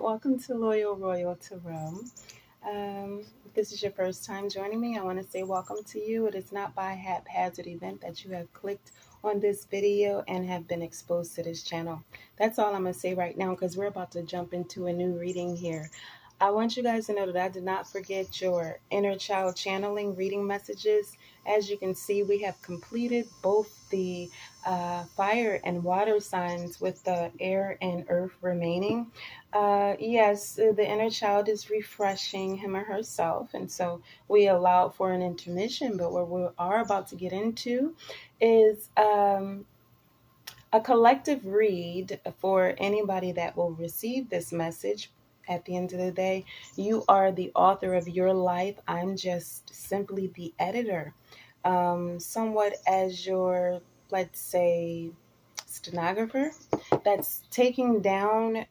Welcome to Loyal Royal Tarot. If this is your first time joining me, I want to say welcome to you. It is not by haphazard event that you have clicked on this video and have been exposed to this channel. That's all I'm going to say right now because we're about to jump into a new reading here. I want you guys to know that I did not forget your inner child channeling reading messages. As you can see, we have completed both the fire and water signs with the air and earth remaining. Yes, the inner child is refreshing him or herself, and so we allowed for an intermission. But what we are about to get into is a collective read for anybody that will receive this message. At the end of the day, you are the author of your life. I'm just simply the editor, somewhat as your, let's say, stenographer that's taking down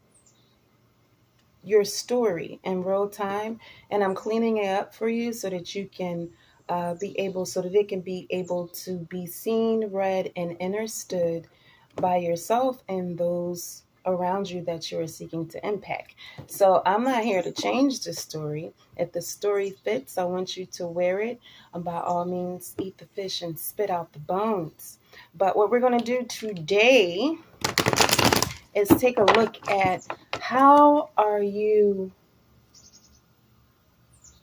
your story in real time, and I'm cleaning it up for you so that you can so that it can be able to be seen, read, and understood by yourself and those around you that you are seeking to impact. So I'm not here to change the story. If the story fits, I want you to wear it. And by all means, eat the fish and spit out the bones. But what we're going to do today is take a look at how are you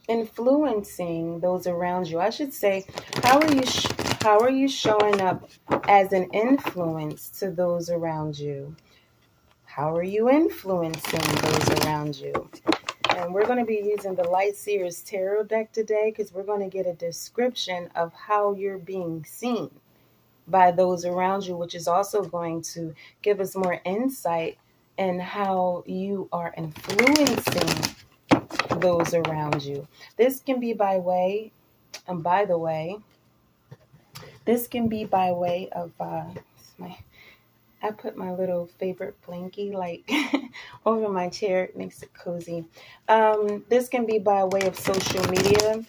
influencing those around you. I should say, how are you showing up as an influence to those around you? How are you influencing those around you? And we're going to be using the Light Seers Tarot deck today because we're going to get a description of how you're being seen by those around you, which is also going to give us more insight in how you are influencing those around you. This can be by way, and by the way, this can be by way of I put my little favorite blankie like over my chair. It makes it cozy. This can be by way of social media.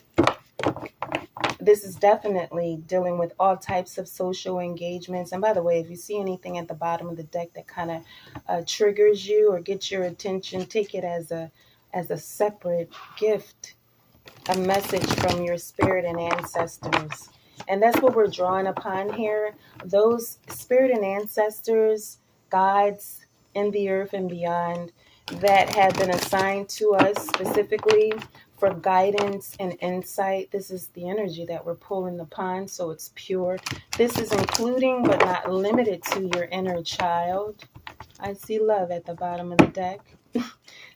This is definitely dealing with all types of social engagements. And by the way, if you see anything at the bottom of the deck that kind of triggers you or gets your attention, take it as a separate gift, a message from your spirit and ancestors. And that's what we're drawing upon here. Those spirit and ancestors, guides in the earth and beyond that have been assigned to us specifically for guidance and insight. This is the energy that we're pulling upon, so it's pure. This is including but not limited to your inner child. I see love at the bottom of the deck.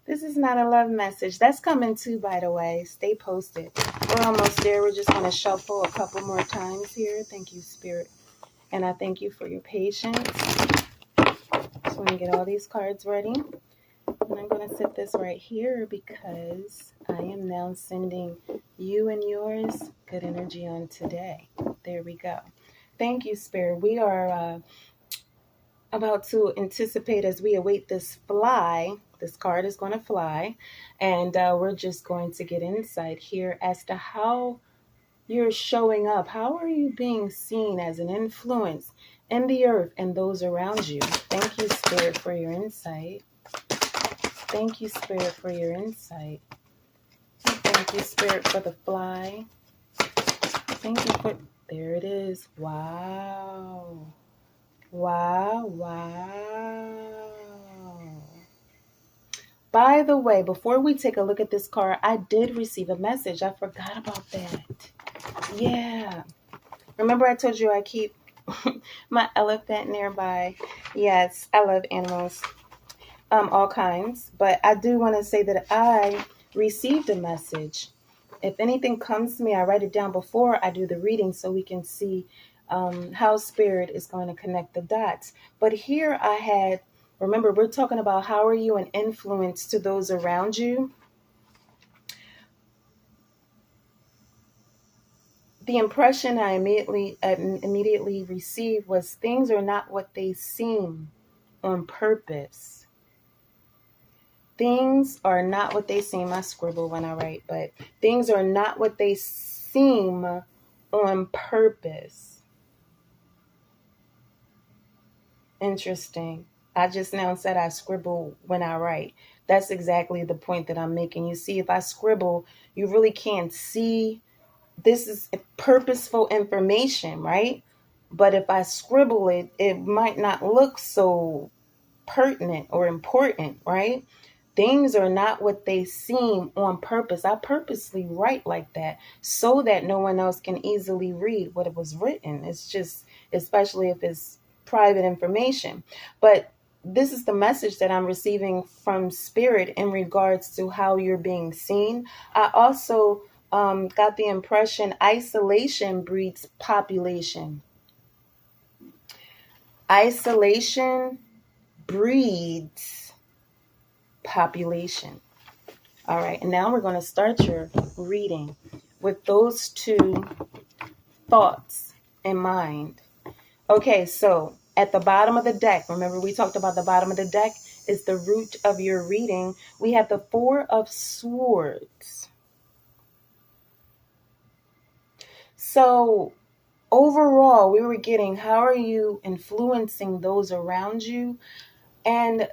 This is not a love message. That's coming too, by the way. Stay posted. We're almost there. We're just going to shuffle a couple more times here. Thank you, Spirit. And I thank you for your patience. So I'm going to get all these cards ready. And I'm going to set this right here because I am now sending you and yours good energy on today. There we go. Thank you, Spirit. We are about to anticipate as we await this fly. This card is going to fly, and we're just going to get insight here as to how you're showing up. How are you being seen as an influence in the earth and those around you? Thank you, Spirit, for your insight. Thank you, Spirit, for your insight. Thank you, Spirit, for the fly. Thank you for... There it is. Wow. Wow, wow. By the way, before we take a look at this card, I did receive a message. I forgot about that. Yeah. Remember I told you I keep my elephant nearby? Yes, I love animals, all kinds. But I do want to say that I received a message. If anything comes to me, I write it down before I do the reading so we can see how Spirit is going to connect the dots. But here I had, remember, we're talking about how are you an influence to those around you? The impression I immediately received was things are not what they seem on purpose. Things are not what they seem. I scribble when I write, but things are not what they seem on purpose. Interesting. I just now said I scribble when I write. That's exactly the point that I'm making. You see, if I scribble, you really can't see. This is purposeful information, right? But if I scribble it, it might not look so pertinent or important, right? Things are not what they seem on purpose. I purposely write like that so that no one else can easily read what it was written. It's just, especially if it's private information. But this is the message that I'm receiving from Spirit in regards to how you're being seen. I also got the impression isolation breeds population. Isolation breeds population. All right, and now we're going to start your reading with those two thoughts in mind. Okay, so at the bottom of the deck, remember we talked about the bottom of the deck is the root of your reading. We have the Four of Swords. So overall, we were getting how are you influencing those around you? And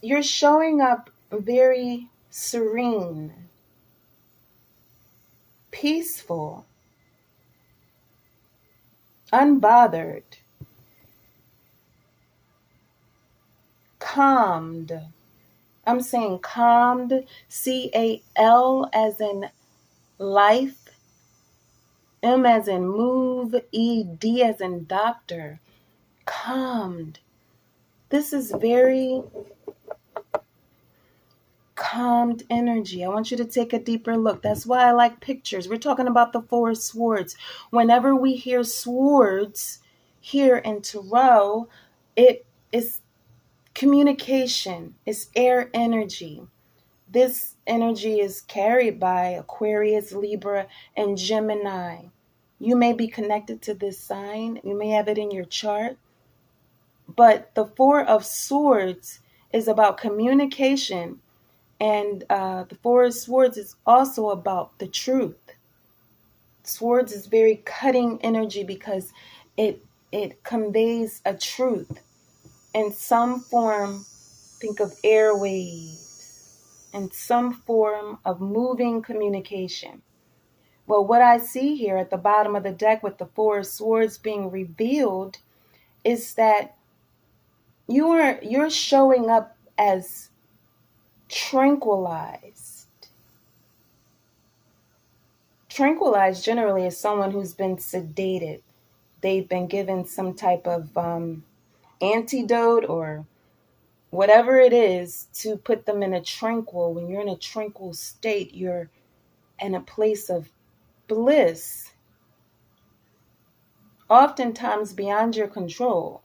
you're showing up very serene, peaceful, unbothered, calmed. I'm saying calmed, CAL as in life, M as in move, ED as in doctor. Calmed. This is very calmed energy. I want you to take a deeper look. That's why I like pictures. We're talking about the Four of Swords. Whenever we hear swords here in tarot, it is communication, it's air energy. This energy is carried by Aquarius, Libra, and Gemini. You may be connected to this sign. You may have it in your chart. But the Four of Swords is about communication. And the Four of Swords is also about the truth. Swords is very cutting energy because it conveys a truth in some form. Think of airwaves, in some form of moving communication. Well, what I see here at the bottom of the deck with the Four of Swords being revealed is that you're showing up as tranquilized. Tranquilized generally is someone who's been sedated. They've been given some type of antidote or whatever it is to put them in a tranquil. When you're in a tranquil state, you're in a place of bliss, oftentimes beyond your control.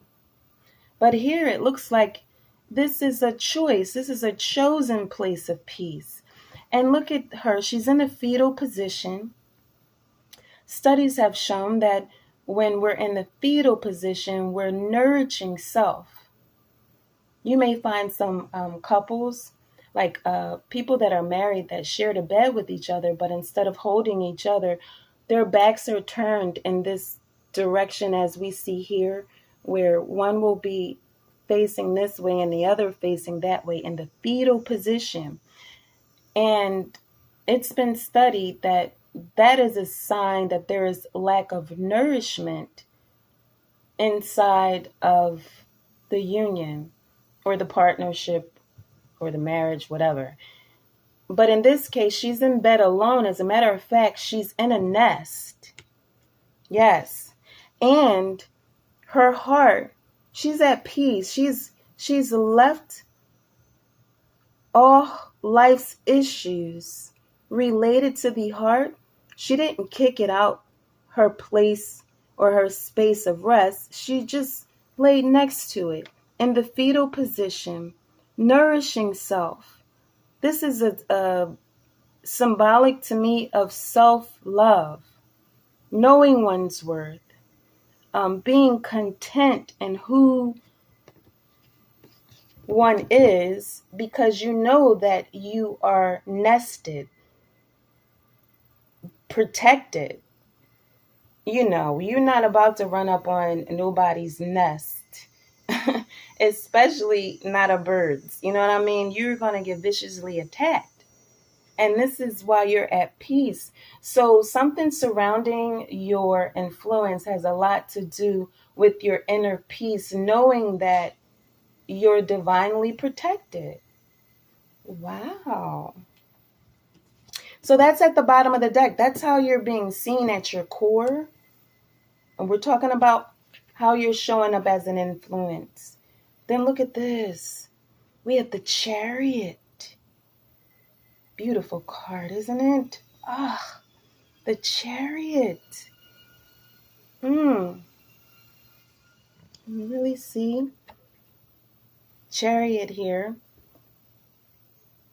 But here it looks like this is a choice. This is a chosen place of peace. And look at her. She's in a fetal position. Studies have shown that when we're in the fetal position, we're nourishing self. You may find some couples, like people that are married that share the bed with each other, but instead of holding each other, their backs are turned in this direction as we see here, where one will be facing this way and the other facing that way in the fetal position. And it's been studied that that is a sign that there is lack of nourishment inside of the union or the partnership or the marriage, whatever. But in this case, she's in bed alone. As a matter of fact, she's in a nest. Yes. And her heart, she's at peace. She's left all life's issues related to the heart. She didn't kick it out her place or her space of rest. She just laid next to it in the fetal position, nourishing self. This is a symbolic to me of self-love, knowing one's worth, being content in who one is because you know that you are nested, protected. You know, you're not about to run up on nobody's nest especially not a bird's. You know what I mean? You're going to get viciously attacked. And this is why you're at peace. So something surrounding your influence has a lot to do with your inner peace, knowing that you're divinely protected. Wow. So that's at the bottom of the deck. That's how you're being seen at your core. And we're talking about how you're showing up as an influence. Then look at this. We have the Chariot. Beautiful card, isn't it? Ah, the Chariot. You really see? Chariot here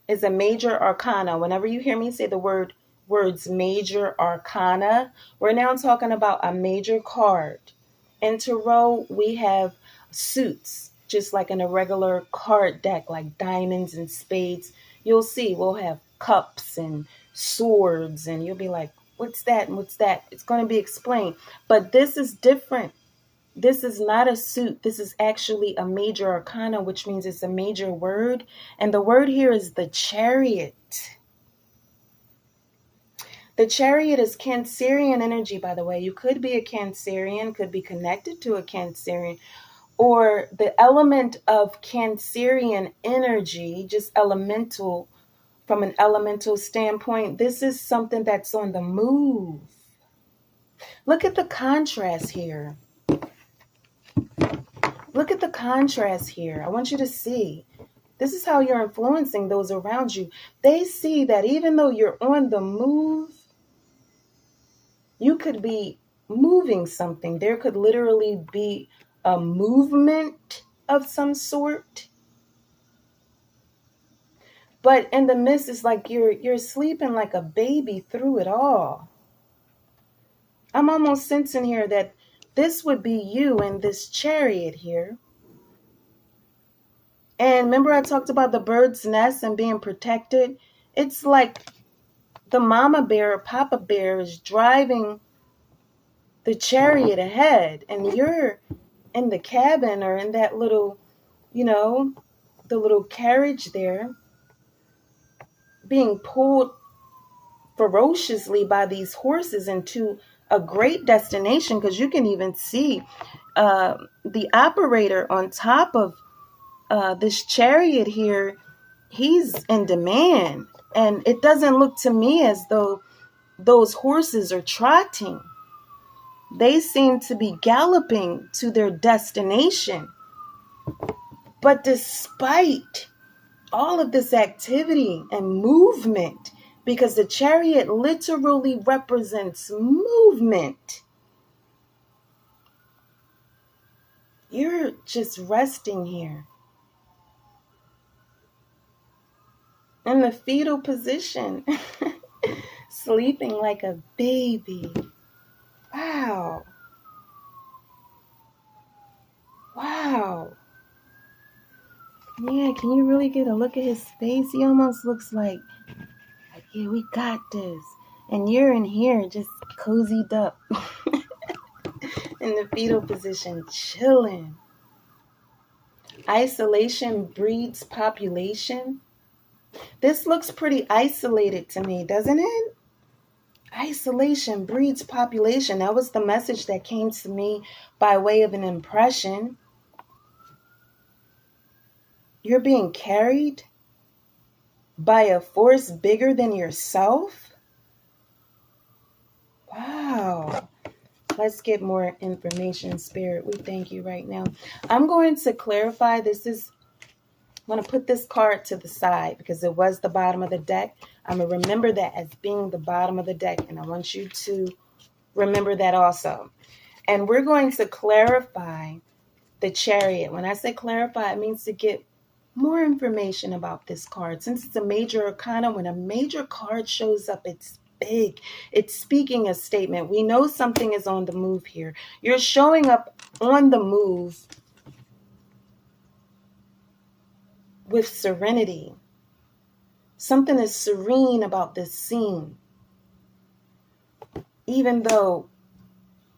is a major arcana. Whenever you hear me say the words major arcana, we're now talking about a major card. In tarot, we have suits, just like in a regular card deck, like diamonds and spades. You'll see we'll have cups and swords, and you'll be like, what's that and what's that? It's going to be explained. But this is different. This is not a suit. This is actually a major arcana, which means it's a major word. And the word here is the Chariot. The Chariot is Cancerian energy, by the way. You could be a Cancerian, could be connected to a Cancerian, or the element of Cancerian energy, just elemental, from an elemental standpoint. This is something that's on the move. Look at the contrast here. Look at the contrast here. I want you to see. This is how you're influencing those around you. They see that even though you're on the move, you could be moving something. There could literally be a movement of some sort. But in the midst, it's like you're sleeping like a baby through it all. I'm almost sensing here that this would be you in this Chariot here. And remember I talked about the bird's nest and being protected? It's like the mama bear or papa bear is driving the Chariot ahead, and you're in the cabin or in that little, the little carriage there, being pulled ferociously by these horses into a great destination, because you can even see the operator on top of this Chariot here. He's in demand, and it doesn't look to me as though those horses are trotting. They seem to be galloping to their destination. But despite all of this activity and movement, because the Chariot literally represents movement, you're just resting here in the fetal position, sleeping like a baby. Wow. Yeah, can you really get a look at his face? He almost looks like, yeah, we got this. And you're in here just cozied up in the fetal position, chilling. Isolation breeds population. This looks pretty isolated to me, doesn't it? Isolation breeds population. That was the message that came to me by way of an impression. You're being carried by a force bigger than yourself? Wow. Let's get more information, Spirit. We thank you right now. I'm going to clarify. I'm going to put this card to the side because it was the bottom of the deck. I'm going to remember that as being the bottom of the deck, and I want you to remember that also. And we're going to clarify the Chariot. When I say clarify, it means to get more information about this card. Since it's a major arcana, when a major card shows up, it's big. It's speaking a statement. We know something is on the move here. You're showing up on the move with serenity. Something is serene about this scene, even though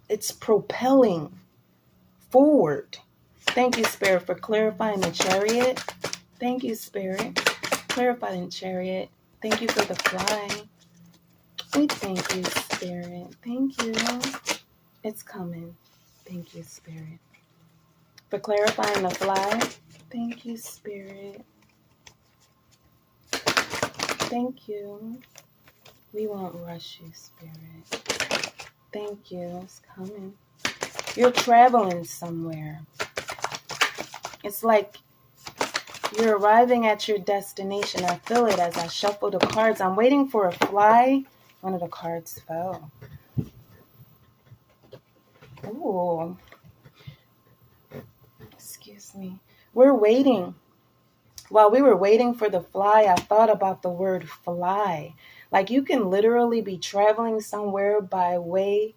it's propelling forward. Thank you, Spirit, for clarifying the chariot. Thank you, Spirit. Clarifying the chariot. Thank you for the fly. We thank you, Spirit. Thank you. It's coming. Thank you, Spirit. For clarifying the fly. Thank you, Spirit. Thank you. We won't rush you, Spirit. Thank you. It's coming. You're traveling somewhere. It's like you're arriving at your destination. I feel it as I shuffle the cards. I'm waiting for a fly. One of the cards fell. Ooh. Excuse me. We're waiting. While we were waiting for the fly, I thought about the word fly. Like you can literally be traveling somewhere by way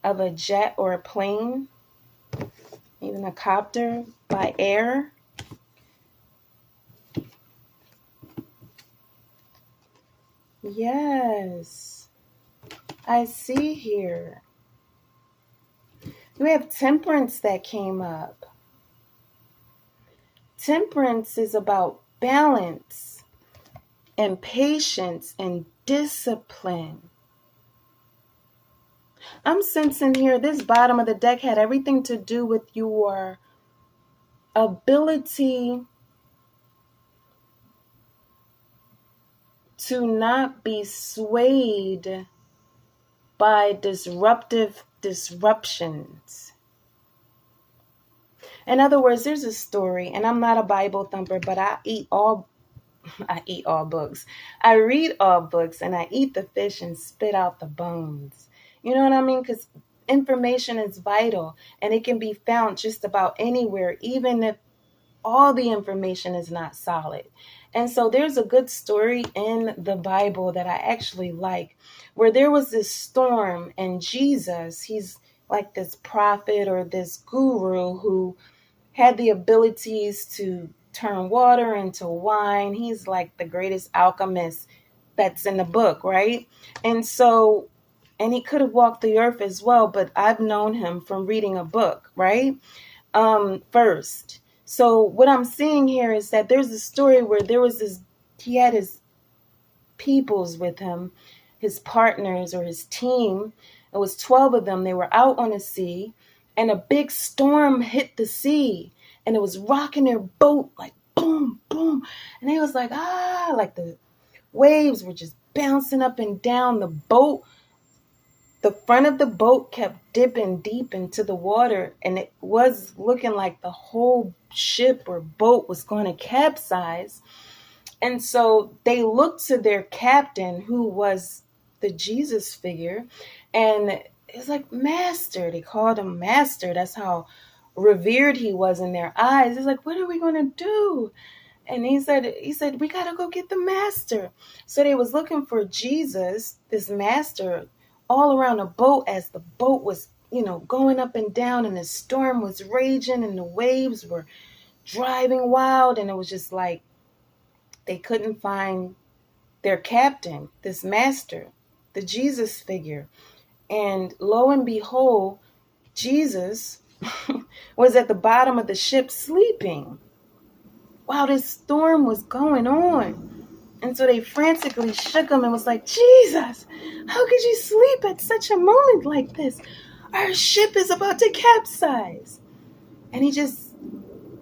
of a jet or a plane, even a copter, by air. Yes, I see here. We have temperance that came up. Temperance is about balance and patience and discipline. I'm sensing here this bottom of the deck had everything to do with your ability to not be swayed by disruptions. In other words, there's a story, and I'm not a Bible thumper, but I eat all books. I read all books, and I eat the fish and spit out the bones. You know what I mean? Because information is vital, and it can be found just about anywhere, even if all the information is not solid. And so there's a good story in the Bible that I actually like, where there was this storm, and Jesus, he's like this prophet or this guru who had the abilities to turn water into wine. He's like the greatest alchemist that's in the book, right? And so, and he could have walked the earth as well, but I've known him from reading a book, right? First. So what I'm seeing here is that there's a story where he had his peoples with him, his partners or his team. It was 12 of them. They were out on the sea, and a big storm hit the sea, and it was rocking their boat like boom, boom. And they was like, like the waves were just bouncing up and down. The front of the boat kept dipping deep into the water, and it was looking like the whole ship or boat was going to capsize. And so they looked to their captain, who was the Jesus figure, and it's like, Master. They called him Master. That's how revered he was in their eyes. It's like, what are we going to do? And he said, we got to go get the Master. So they was looking for Jesus, this Master, all around the boat as the boat was, going up and down, and the storm was raging and the waves were driving wild. And it was just like they couldn't find their captain, this Master, the Jesus figure. And lo and behold, Jesus was at the bottom of the ship sleeping while this storm was going on. And so they frantically shook him and was like, Jesus, how could you sleep at such a moment like this? Our ship is about to capsize. And he just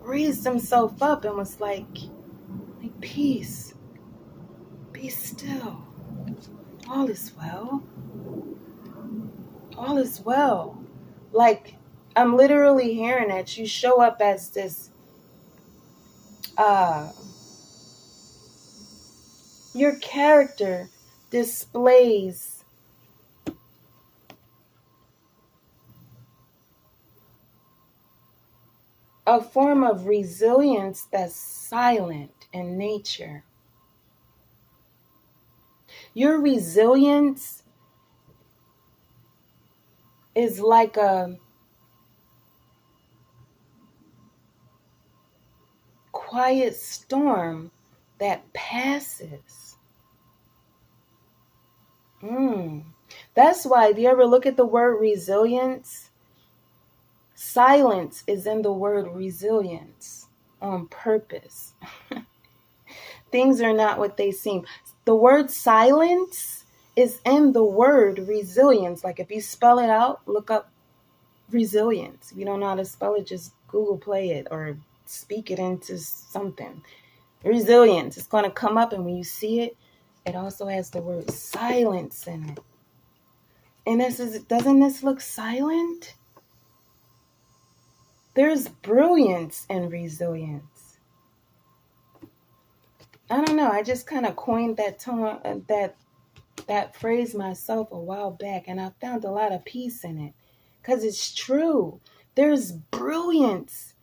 raised himself up and was like, peace, be still. All is well. All is well. Like, I'm literally hearing that you show up as this, your character displays a form of resilience that's silent in nature. Your resilience is like a quiet storm that passes. That's why if you ever look at the word resilience, Silence is in the word resilience on purpose. Things are not what they seem. The word silence is in the word resilience. Like if you spell it out, look up resilience. If you don't know how to spell it, just Google play it or speak it into something. Resilience. It's going to come up, and when you see it, it also has the word silence in it. And doesn't this look silent? There's brilliance in resilience. I don't know. I just kind of coined that tone, that phrase myself a while back, and I found a lot of peace in it because it's true. There's brilliance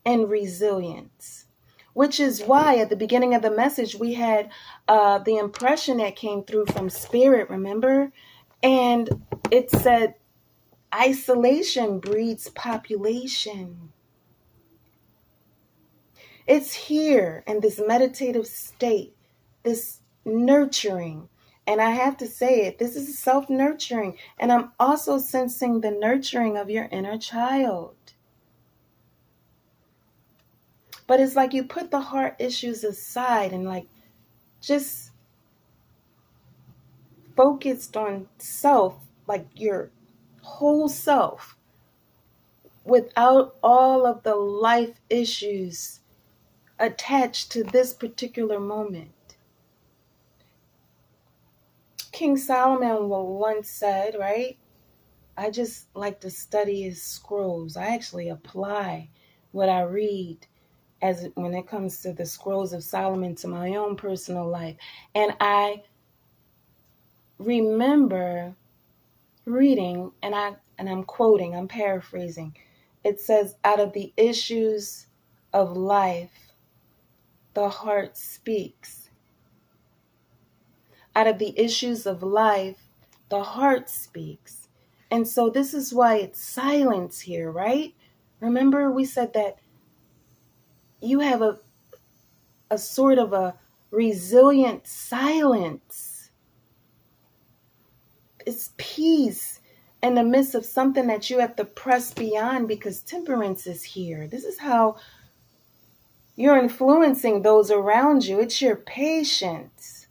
in resilience, which is why at the beginning of the message we had the impression that came through from Spirit, remember? And it said, isolation breeds population. It's here in this meditative state, this nurturing. And I have to say it, this is self-nurturing. And I'm also sensing the nurturing of your inner child. But it's like you put the heart issues aside and like just focused on self, like your whole self, without all of the life issues attached to this particular moment. King Solomon once said, right? I just like to study his scrolls. I actually apply what I read as when it comes to the scrolls of Solomon to my own personal life. And I remember reading, and I'm quoting, I'm paraphrasing. It says, out of the issues of life, the heart speaks. Out of the issues of life, the heart speaks. And so this is why it's silence here, right? Remember we said that you have a sort of a resilient silence. It's peace in the midst of something that you have to press beyond because temperance is here. This is how you're influencing those around you. It's your patience.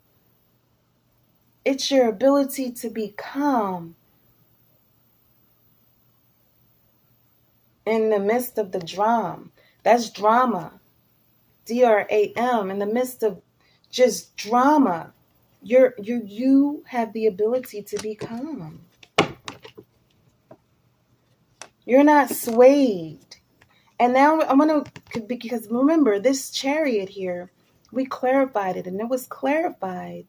It's your ability to be calm in the midst of the drama. That's drama. DRAM. In the midst of just drama, you have the ability to be calm. You're not swayed. And now I'm going to, because remember, this chariot here, we clarified it, and it was clarified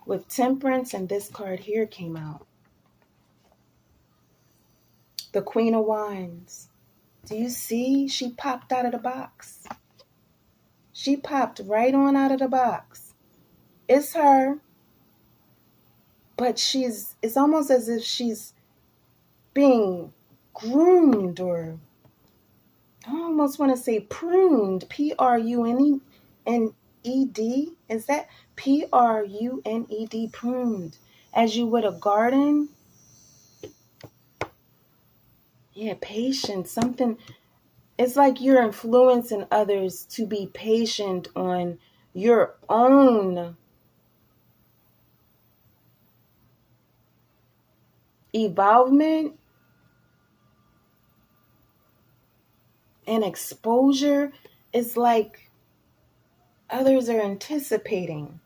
with temperance, and this card here came out. The Queen of Wands. Do you see? She popped out of the box. She popped right on out of the box. It's her, but it's almost as if she's being groomed, or I almost want to say pruned, Pruned. Is that Pruned, pruned, as you would a garden? Yeah, patience, something. It's like you're influencing others to be patient on your own evolvement and exposure. It's like others are anticipating.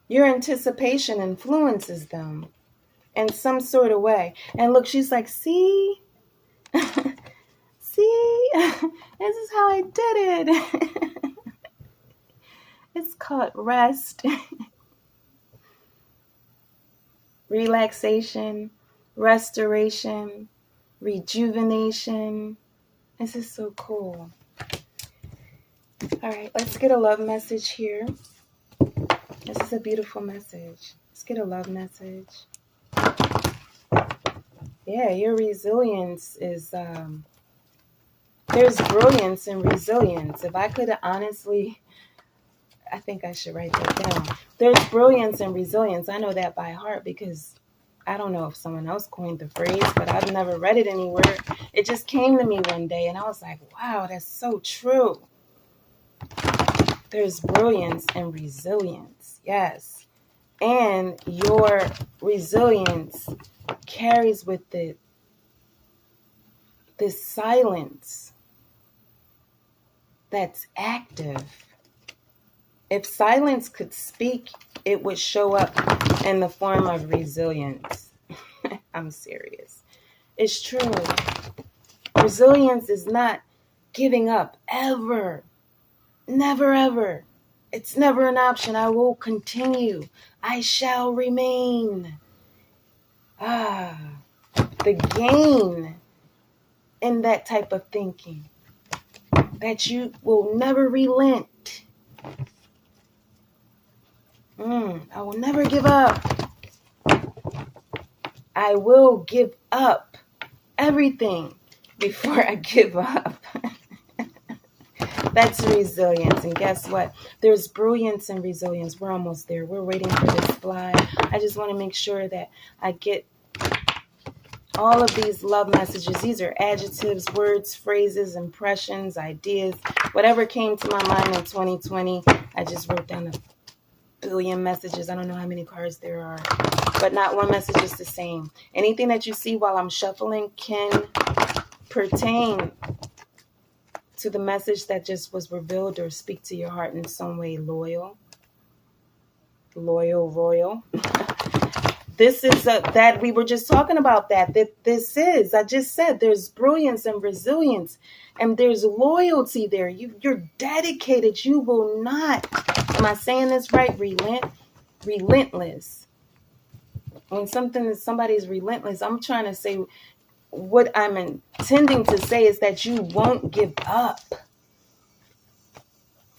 Your anticipation influences them in some sort of way. And look, she's like, see? See? This is how I did it. It's called rest, relaxation, restoration, rejuvenation. This is so cool. All right, let's get a love message here. This is a beautiful message. Let's get a love message. Yeah, your resilience is, there's brilliance in resilience. If I could honestly, I think I should write that down. There's brilliance in resilience. I know that by heart because I don't know if someone else coined the phrase, but I've never read it anywhere. It just came to me one day and I was like, wow, that's so true. There's brilliance and resilience. Yes. And your resilience carries with it this silence that's active. If silence could speak, it would show up in the form of resilience. I'm serious. It's true. Resilience is not giving up ever. Never, ever. It's never an option. I will continue. I shall remain. The gain in that type of thinking, that you will never relent. I will never give up. I will give up everything before I give up. That's resilience. And guess what? There's brilliance and resilience. We're almost there. We're waiting for this fly. I just want to make sure that I get all of these love messages. These are adjectives, words, phrases, impressions, ideas, whatever came to my mind in 2020. I just wrote down a billion messages. I don't know how many cards there are, but not one message is the same. Anything that you see while I'm shuffling can pertain to the message that just was revealed or speak to your heart in some way. Royal. This is that we were just talking about that this is, I just said, there's brilliance and resilience, and there's loyalty there. You're dedicated. You will not, am I saying this right? Relentless. When somebody's relentless, I'm trying to say, what I'm intending to say is that you won't give up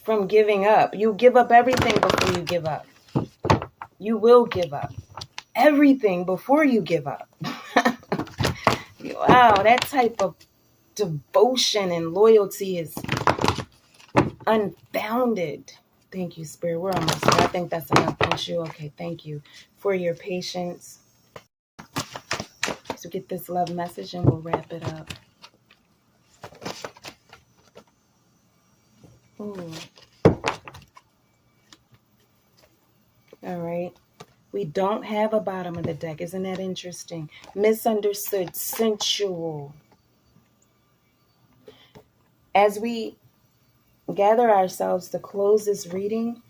from giving up. You give up everything before you give up. You will give up everything before you give up. Wow, that type of devotion and loyalty is unbounded. Thank you, Spirit. We're almost there. I think that's enough. Don't you? Okay, thank you for your patience. So get this love message and we'll wrap it up. Ooh. All right. We don't have a bottom of the deck. Isn't that interesting? Misunderstood, sensual. As we gather ourselves to close this reading,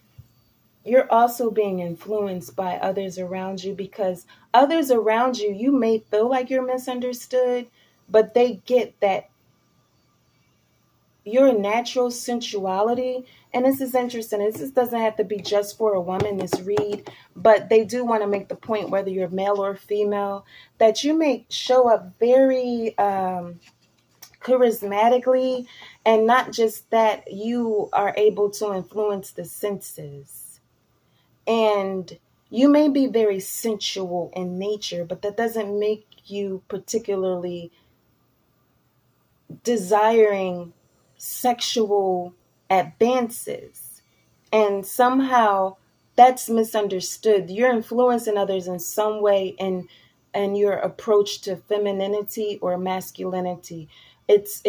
you're also being influenced by others around you, because others around you, you may feel like you're misunderstood, but they get that your natural sensuality. And this is interesting. This doesn't have to be just for a woman, this read, but they do want to make the point, whether you're male or female, that you may show up very charismatically, and not just that, you are able to influence the senses. And you may be very sensual in nature, but that doesn't make you particularly desiring sexual advances. And somehow that's misunderstood. You're influencing others in some way in your approach to femininity or masculinity. It's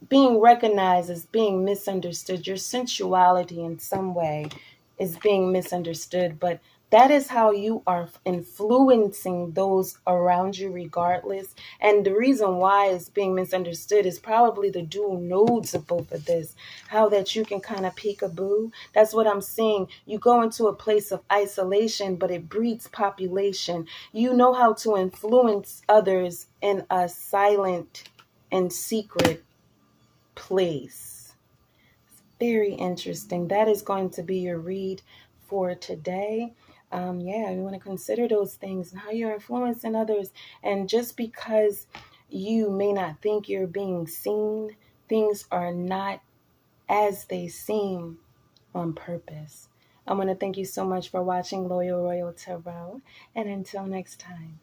being recognized as being misunderstood. Your sensuality in some way is being misunderstood, but that is how you are influencing those around you regardless. And the reason why it's being misunderstood is probably the dual nodes of both of this. How that you can kind of peekaboo. That's what I'm seeing. You go into a place of isolation, but it breeds population. You know how to influence others in a silent and secret place. It's very interesting. That is going to be your read for today. You want to consider those things and how you're influencing others. And just because you may not think you're being seen, things are not as they seem on purpose. I want to thank you so much for watching Loyal Royal Tarot. And until next time.